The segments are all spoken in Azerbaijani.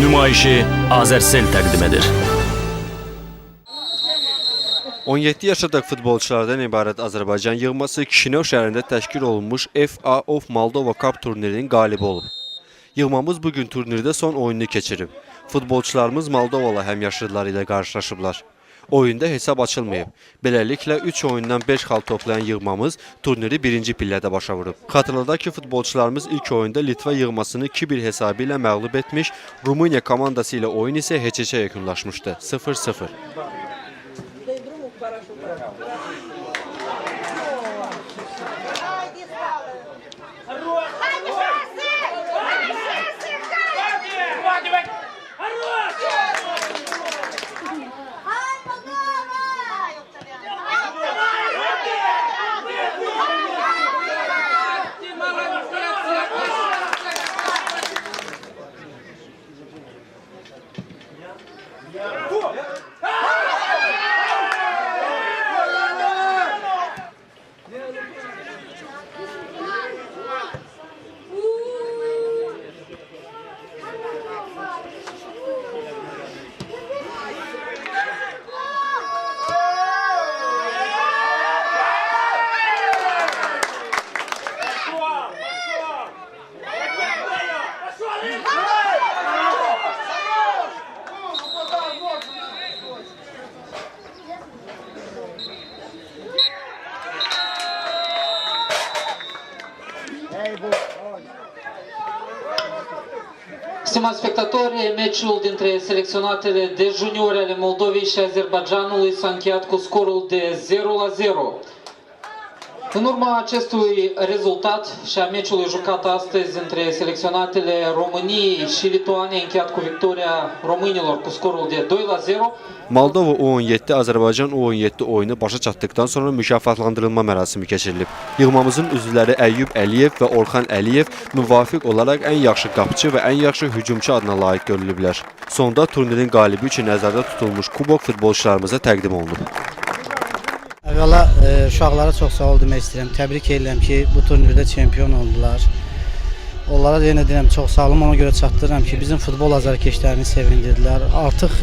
Nümayişi Azərsel təqdim edir. 17 yaşadək futbolçulardan ibarət Azərbaycan yığması Kişinəv şəhərində təşkil olunmuş FA of Moldova Cup turnirinin qalibi olub. Yığmamız bugün turnirdə son oyununu keçirib. Futbolçularımız Moldovalı həmyaşıdları ilə qarşılaşıblar. Oyunda hesab açılmayıb. Beləliklə 3 oyundan 5 xal toplayan yığmamız turniri birinci pillədə başa vurub. Xatırladaq ki, futbolçularımız ilk oyunda Litva yığmasını 2-1 hesabı ilə məğlub etmiş, Rumıniya komandası ilə oyun isə heç-heçə yekunlaşmışdı. 0-0. Stimați spectatori, meciul dintre selecționatele de juniori ale Moldovei și Azerbaidjanului s-a încheiat cu scorul de 0-0. În urma acestui rezultat și a meciului jucat astăzi între selecționatele României și Lituaniei, încheiat cu victoria românilor cu scorul de 2-0. Moldova U17, Azərbaycan U17 oyunu başa çatdıqdan sonra mükafatlandırılma mərasimi keçirilib. Yığmamızın üzvləri Əyyub Əliyev və Orxan Əliyev müvafiq olaraq ən yaxşı qapıcı və ən yaxşı hücumçu adına layiq görülüblər. Sonda turnirin qalibi üçün nəzərdə tutulmuş kubok futbolçularımıza təqdim olunub. Əvvəla uşaqlara çox sağ ol demək istəyirəm. Təbrik edirəm ki, bu turnirdə çempion oldular. Onlara da yenə deyirəm, çox sağ olun. Ona görə çatdırıram ki, bizim futbol azarkeşlərini sevindirdilər. Artıq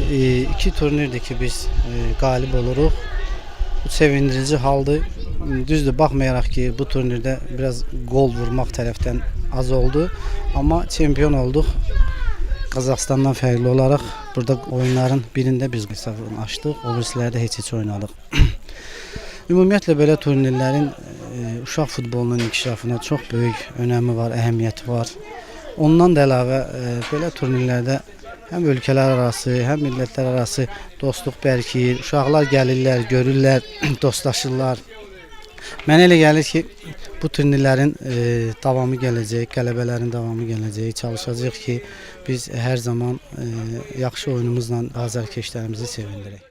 2 turnirdir ki, biz qalib oluruq. Bu sevindirici haldır. Düzdür, baxmayaraq ki, bu turnirdə biraz gol vurmaq tərəfdən az oldu. Amma çempion olduq. Qazaxıstandan fərqli olaraq burada oyunların birində biz hesabını açdıq. O birisilərdə heç oynadıq. Ümumiyyətlə belə turnirlərin uşaq futbolunun inkişafına çox böyük önəmi var, əhəmiyyəti var. Ondan da əlavə belə turnirlərdə həm ölkələr arası, həm millətlər arası dostluq bərkiyir. Uşaqlar gəlirlər, görürlər, dostlaşırlar. Mənə elə gəlir ki, bu turnirlərin davamı gələcək, qələbələrin davamı gələcək. Çalışacağıq ki, biz hər zaman yaxşı oyunumuzla azarkeşlərimizi sevindirək.